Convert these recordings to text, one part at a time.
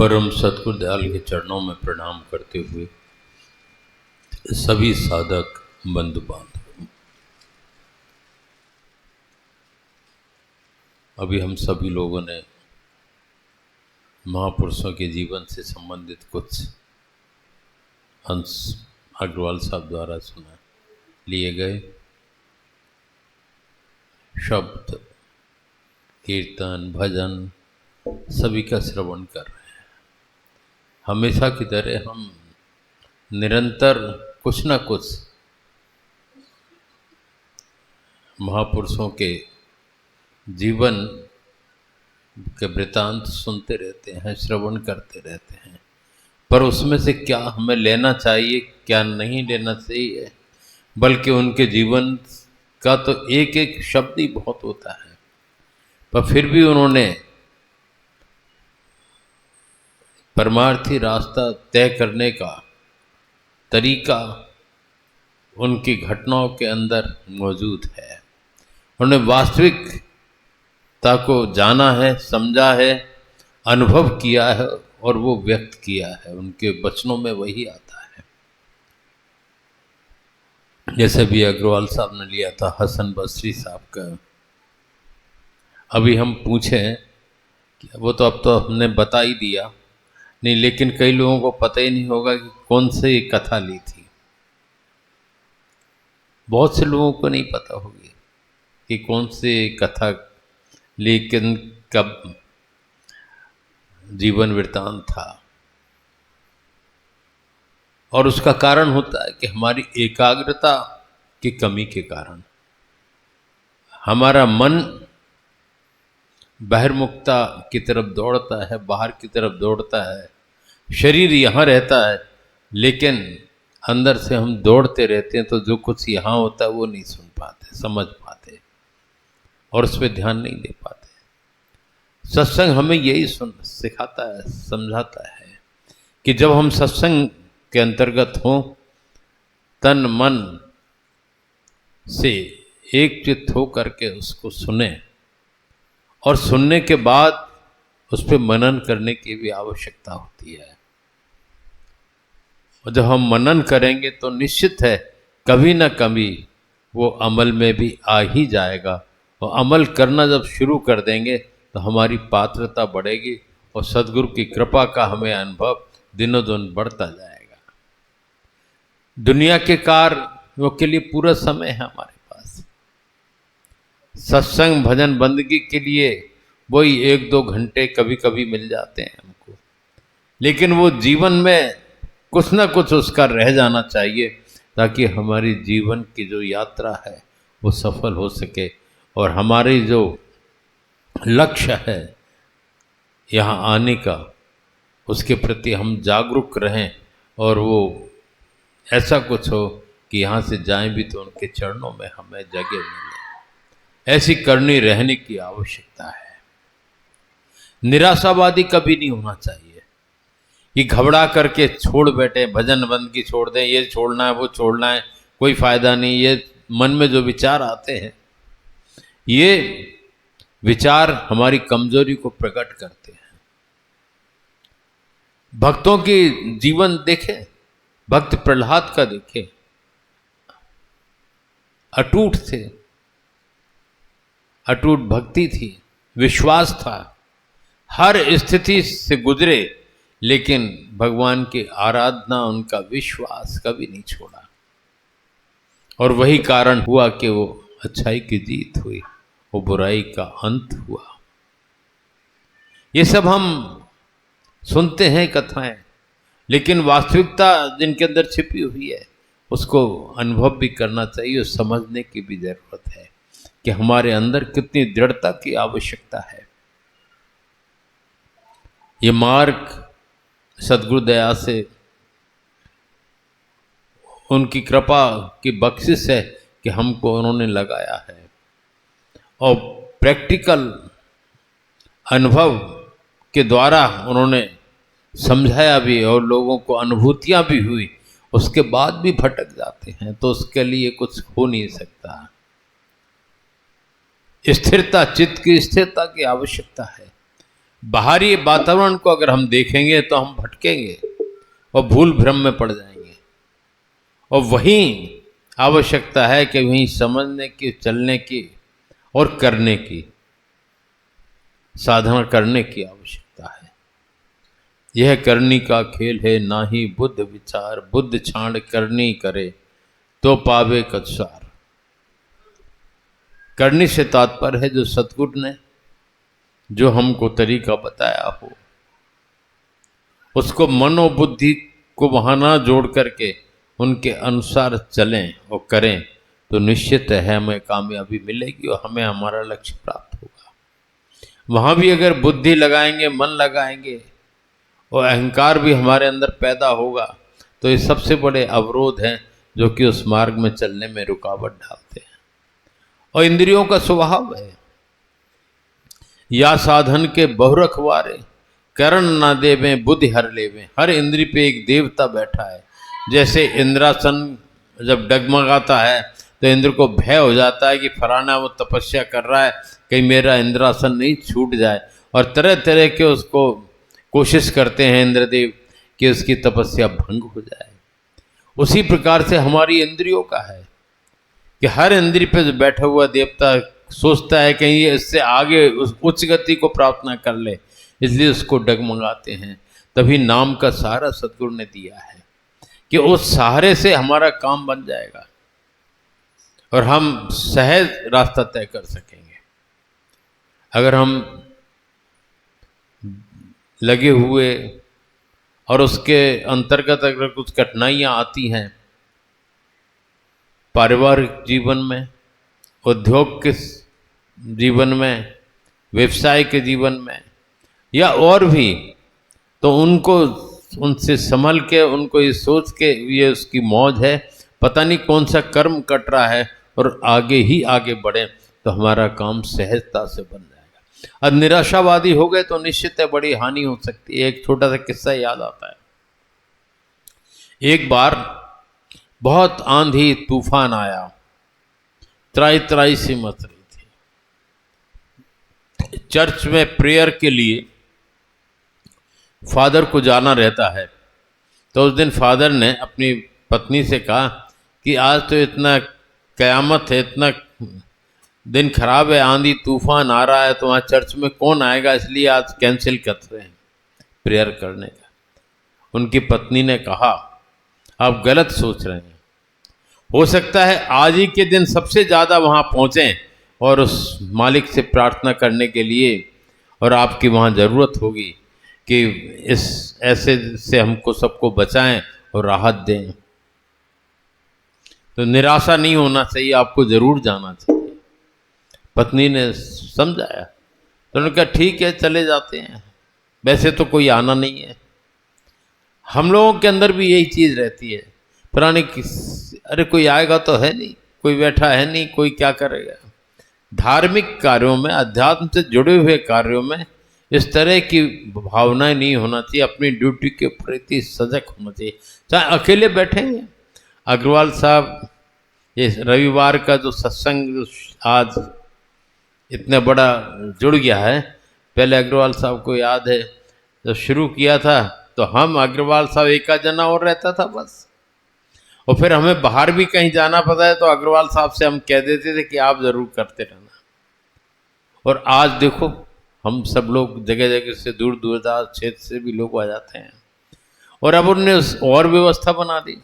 परम सतगुरु दयाल के चरणों में प्रणाम करते हुए सभी साधक बंधु बांधव, अभी हम सभी लोगों ने महापुरुषों के जीवन से संबंधित कुछ अंश अग्रवाल साहब द्वारा सुना लिए गए शब्द, कीर्तन, भजन सभी का श्रवण कर रहे हैं। हमेशा की तरह हम निरंतर कुछ न कुछ महापुरुषों के जीवन के वृतांत सुनते रहते हैं, श्रवण करते रहते हैं, पर उसमें से क्या हमें लेना चाहिए, क्या नहीं लेना चाहिए, बल्कि उनके जीवन का तो एक एक शब्द ही बहुत होता है। पर फिर भी उन्होंने परमार्थी रास्ता तय करने का तरीका उनकी घटनाओं के अंदर मौजूद है। उन्होंने वास्तविकता को जाना है, समझा है, अनुभव किया है और वो व्यक्त किया है। उनके वचनों में वही आता है। जैसे भी अग्रवाल साहब ने लिया था हसन बसरी साहब का, अभी हम पूछें कि वो तो अब तो हमने बता ही दिया नहीं, लेकिन कई लोगों को पता ही नहीं होगा कि कौन से कथा ली थी। बहुत से लोगों को नहीं पता होगी कि कौन से कथा, लेकिन कब जीवन वृत्तांत था। और उसका कारण होता है कि हमारी एकाग्रता की कमी के कारण हमारा मन बहिर्मुखता की तरफ दौड़ता है, बाहर की तरफ दौड़ता है। शरीर यहाँ रहता है, लेकिन अंदर से हम दौड़ते रहते हैं, तो जो कुछ यहाँ होता है वो नहीं सुन पाते, समझ पाते और उस पर ध्यान नहीं दे पाते। सत्संग हमें यही सिखाता है, समझाता है कि जब हम सत्संग के अंतर्गत हों, तन मन से एक चित्त हो करके उसको सुने और सुनने के बाद उस पर मनन करने की भी आवश्यकता होती है। और जब हम मनन करेंगे तो निश्चित है कभी ना कभी वो अमल में भी आ ही जाएगा। और अमल करना जब शुरू कर देंगे तो हमारी पात्रता बढ़ेगी और सद्गुरु की कृपा का हमें अनुभव दिनों दिन बढ़ता जाएगा। दुनिया के कार्यों के लिए पूरा समय है हमारे पास। सत्संग भजन बंदगी के लिए वही 1-2 घंटे कभी कभी मिल जाते हैं हमको, लेकिन वो जीवन में कुछ ना कुछ उसका रह जाना चाहिए, ताकि हमारी जीवन की जो यात्रा है वो सफल हो सके और हमारी जो लक्ष्य है यहाँ आने का, उसके प्रति हम जागरूक रहें और वो ऐसा कुछ हो कि यहाँ से जाएं भी तो उनके चरणों में हमें जगह मिले। ऐसी करनी रहने की आवश्यकता है। निराशावादी कभी नहीं होना चाहिए कि घबरा करके छोड़ बैठे, भजन बंदगी छोड़ दें, ये छोड़ना है वो छोड़ना है, कोई फायदा नहीं। ये मन में जो विचार आते हैं, ये विचार हमारी कमजोरी को प्रकट करते हैं। भक्तों की जीवन देखें, भक्त प्रहलाद का देखें, अटूट थे, अटूट भक्ति थी, विश्वास था, हर स्थिति से गुजरे, लेकिन भगवान की आराधना, उनका विश्वास कभी नहीं छोड़ा। और वही कारण हुआ कि वो अच्छाई की जीत हुई, वो बुराई का अंत हुआ। ये सब हम सुनते हैं कथाएं, लेकिन वास्तविकता जिनके अंदर छिपी हुई है उसको अनुभव भी करना चाहिए और समझने की भी जरूरत है कि हमारे अंदर कितनी दृढ़ता की आवश्यकता है। ये मार्ग सद्गुरु दया से, उनकी कृपा की बख्शिश है कि हमको उन्होंने लगाया है और प्रैक्टिकल अनुभव के द्वारा उन्होंने समझाया भी और लोगों को अनुभूतियाँ भी हुई। उसके बाद भी भटक जाते हैं तो उसके लिए कुछ हो नहीं सकता। स्थिरता, चित्त की स्थिरता की आवश्यकता है। बाहरी वातावरण को अगर हम देखेंगे तो हम भटकेंगे और भूल भ्रम में पड़ जाएंगे। और वहीं आवश्यकता है कि वहीं समझने की, चलने की और करने की, साधना करने की आवश्यकता है। यह करनी का खेल है, ना ही बुद्ध विचार, बुद्ध छाण करनी करे तो पावे कछार। करनी से तात्पर्य है जो सतगुरु ने जो हमको तरीका बताया हो, उसको मनोबुद्धि को वहां ना जोड़ करके उनके अनुसार चलें और करें तो निश्चित है हमें कामयाबी मिलेगी और हमें हमारा लक्ष्य प्राप्त होगा। वहां भी अगर बुद्धि लगाएंगे, मन लगाएंगे और अहंकार भी हमारे अंदर पैदा होगा तो ये सबसे बड़े अवरोध हैं जो कि उस मार्ग में चलने में रुकावट डालते हैं। और इंद्रियों का स्वभाव है, या साधन के बहुरखवारे करण ना देवें बुद्धि हर लेवें। हर इंद्री पे एक देवता बैठा है। जैसे इंद्रासन जब डगमगाता है तो इंद्र को भय हो जाता है कि फलाना वो तपस्या कर रहा है, कहीं मेरा इंद्रासन नहीं छूट जाए, और तरह तरह के उसको कोशिश करते हैं इंद्रदेव कि उसकी तपस्या भंग हो जाए। उसी प्रकार से हमारी इंद्रियों का है कि हर इंद्री पे जो बैठा हुआ देवता सोचता है कहीं ये इससे आगे उस उच्च गति को प्राप्त न कर ले, इसलिए उसको डगमगाते हैं। तभी नाम का सहारा सतगुरु ने दिया है कि उस सहारे से हमारा काम बन जाएगा और हम सहज रास्ता तय कर सकेंगे। अगर हम लगे हुए और उसके अंतर्गत अगर कुछ कठिनाइयाँ आती हैं पारिवारिक जीवन में, उद्योग के जीवन में, व्यवसाय के जीवन में या और भी, तो उनको उनसे संभल के, उनको ये सोच के ये उसकी मौज है, पता नहीं कौन सा कर्म कट रहा है, और आगे ही आगे बढ़े तो हमारा काम सहजता से बन जाएगा। अब निराशावादी हो गए तो निश्चित है बड़ी हानि हो सकती है। एक छोटा सा किस्सा याद आता है। एक बार बहुत आंधी तूफान आया, त्राई त्राई सी मच रही थी। चर्च में प्रेयर के लिए फादर को जाना रहता है, तो उस दिन फादर ने अपनी पत्नी से कहा कि आज तो इतना कयामत है, इतना दिन खराब है, आंधी तूफान आ रहा है, तो वहाँ चर्च में कौन आएगा, इसलिए आज कैंसिल कर रहे हैं प्रेयर करने का। उनकी पत्नी ने कहा आप गलत सोच रहे हैं, हो सकता है आज ही के दिन सबसे ज़्यादा वहाँ पहुँचें और उस मालिक से प्रार्थना करने के लिए, और आपकी वहाँ ज़रूरत होगी कि इस ऐसे से हमको सबको बचाएं और राहत दें। तो निराशा नहीं होना चाहिए, आपको ज़रूर जाना चाहिए। पत्नी ने समझाया तो उन्होंने कहा ठीक है चले जाते हैं, वैसे तो कोई आना नहीं है। हम लोगों के अंदर भी यही चीज़ रहती है, पुरानी अरे कोई आएगा तो है नहीं, कोई बैठा है नहीं, कोई क्या करेगा। धार्मिक कार्यों में, अध्यात्म से जुड़े हुए कार्यों में इस तरह की भावनाएं नहीं होना चाहिए। अपनी ड्यूटी के प्रति सजग होना चाहिए, चाहे अकेले बैठे हैं। अग्रवाल साहब ये रविवार का जो सत्संग आज इतना बड़ा जुड़ गया है, पहले अग्रवाल साहब को याद है जब शुरू किया था तो हम अग्रवाल साहब एक जना और रहता था बस, और फिर हमें बाहर भी कहीं जाना पड़ा है तो अग्रवाल साहब से हम कह देते थे कि आप ज़रूर करते रहना। और आज देखो हम सब लोग जगह जगह से, दूर दूरदार क्षेत्र से भी लोग आ जाते हैं, और अब उन्होंने और व्यवस्था बना दी।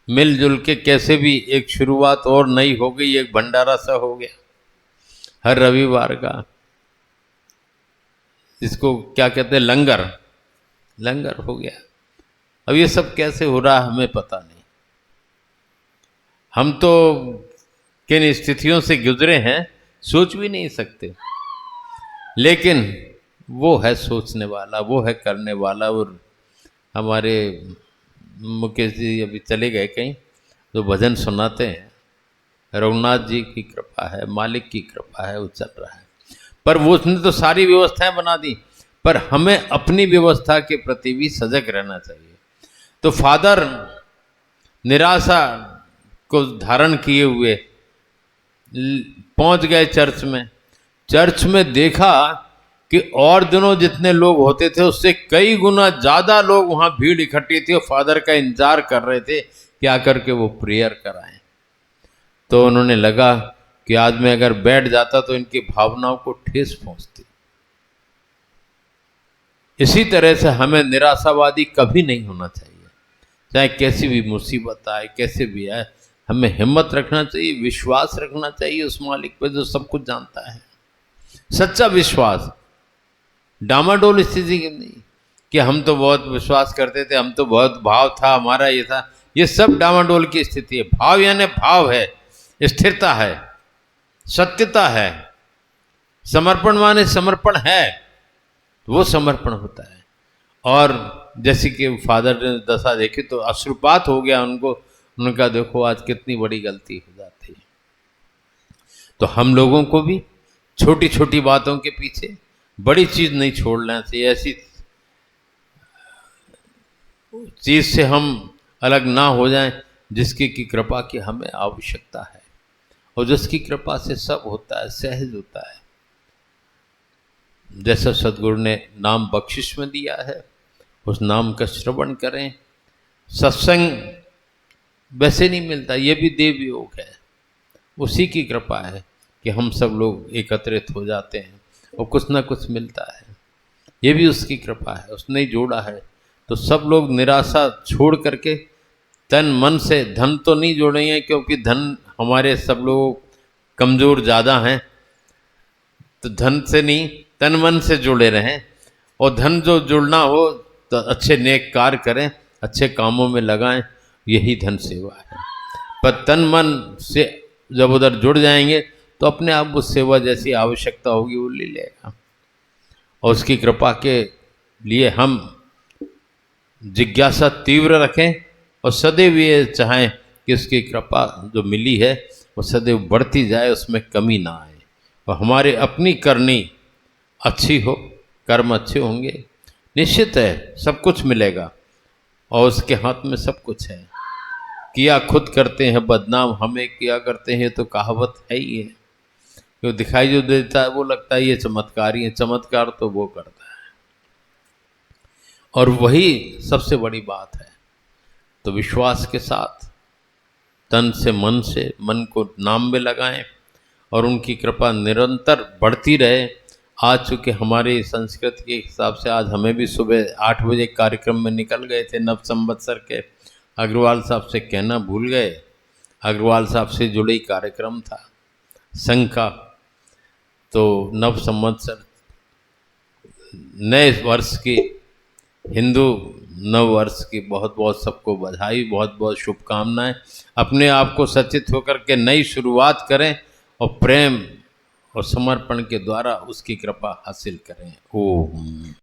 मिलजुल के कैसे भी एक शुरुआत और नई हो गई, एक भंडारा सा हो गया हर रविवार का, इसको क्या कहते हैं, लंगर, लंगर हो गया। अब ये सब कैसे हो रहा है हमें पता नहीं। हम तो किन स्थितियों से गुजरे हैं सोच भी नहीं सकते, लेकिन वो है सोचने वाला, वो है करने वाला। और हमारे मुकेश जी अभी चले गए कहीं, तो भजन सुनाते हैं, रघुनाथ जी की कृपा है, मालिक की कृपा है, वो चल रहा है। पर वो उसने तो सारी व्यवस्थाएं बना दी, पर हमें अपनी व्यवस्था के प्रति भी सजग रहना चाहिए। तो फादर निराशा को धारण किए हुए पहुंच गए चर्च में। चर्च में देखा कि और दिनों जितने लोग होते थे उससे कई गुना ज़्यादा लोग वहाँ भीड़ इकट्ठी थी और फादर का इंतजार कर रहे थे कि आकर के वो प्रेयर कराएं। तो उन्होंने लगा कि आज मैं अगर बैठ जाता तो इनकी भावनाओं को ठेस पहुंचती। इसी तरह से हमें निराशावादी कभी नहीं होना चाहिए, चाहे कैसी भी मुसीबत आए, कैसे भी आए, हमें हिम्मत रखना चाहिए, विश्वास रखना चाहिए उस मालिक पर जो सब कुछ जानता है। सच्चा विश्वास, डामाडोल स्थिति की नहीं कि हम तो बहुत विश्वास करते थे, हम तो बहुत भाव था हमारा, ये था, ये सब डामाडोल की स्थिति है। भाव यानी भाव है, स्थिरता है, सत्यता है। समर्पण माने समर्पण है, वो समर्पण होता है। और जैसे कि फादर ने दशा देखी तो अश्रुपात हो गया उनको, उनका देखो आज कितनी बड़ी गलती हो जाती है। तो हम लोगों को भी छोटी छोटी बातों के पीछे बड़ी चीज नहीं छोड़ना चाहिए। ऐसी चीज से हम अलग ना हो जाएं जिसकी की कृपा की हमें आवश्यकता है, और जिसकी कृपा से सब होता है, सहज होता है। जैसा सदगुरु ने नाम बख्शिश में दिया है, उस नाम का श्रवण करें। सत्संग वैसे नहीं मिलता, ये भी देव योग है, उसी की कृपा है कि हम सब लोग एकत्रित हो जाते हैं और कुछ ना कुछ मिलता है। ये भी उसकी कृपा है, उसने ही जोड़ा है। तो सब लोग निराशा छोड़ करके तन मन से, धन तो नहीं जोड़ेंगे क्योंकि धन हमारे सब लोग कमज़ोर ज़्यादा हैं, तो धन से नहीं तन मन से जुड़े रहें। और धन जो जुड़ना हो तो अच्छे नेक कार्य करें, अच्छे कामों में लगाएं, यही धन सेवा है। पर तन मन से जब उधर जुड़ जाएंगे तो अपने आप वो सेवा जैसी आवश्यकता होगी वो ले लेगा। और उसकी कृपा के लिए हम जिज्ञासा तीव्र रखें और सदैव ये चाहें कि उसकी कृपा जो मिली है वो सदैव बढ़ती जाए, उसमें कमी ना आए। और हमारे अपनी करनी अच्छी हो, कर्म अच्छे होंगे, निश्चित है सब कुछ मिलेगा और उसके हाथ में सब कुछ है। किया खुद करते हैं बदनाम, हमें किया करते हैं, तो कहावत है ही है। जो दिखाई जो देता है वो लगता है ये चमत्कारी है, चमत्कार तो वो करता है, और वही सबसे बड़ी बात है। तो विश्वास के साथ तन से, मन को नाम में लगाएं और उनकी कृपा निरंतर बढ़ती रहे। आज चूँकि हमारी संस्कृति के हिसाब से आज हमें भी सुबह 8 बजे कार्यक्रम में निकल गए थे। नव संवत्सर के अग्रवाल साहब से कहना भूल गए, अग्रवाल साहब से जुड़े ही कार्यक्रम था संघ का। तो नव संवत्सर, नए वर्ष की, हिंदू नव वर्ष की बहुत बहुत सबको बधाई, बहुत बहुत शुभकामनाएं। अपने आप को सचेत होकर के नई शुरुआत करें और प्रेम और समर्पण के द्वारा उसकी कृपा हासिल करें। ओम।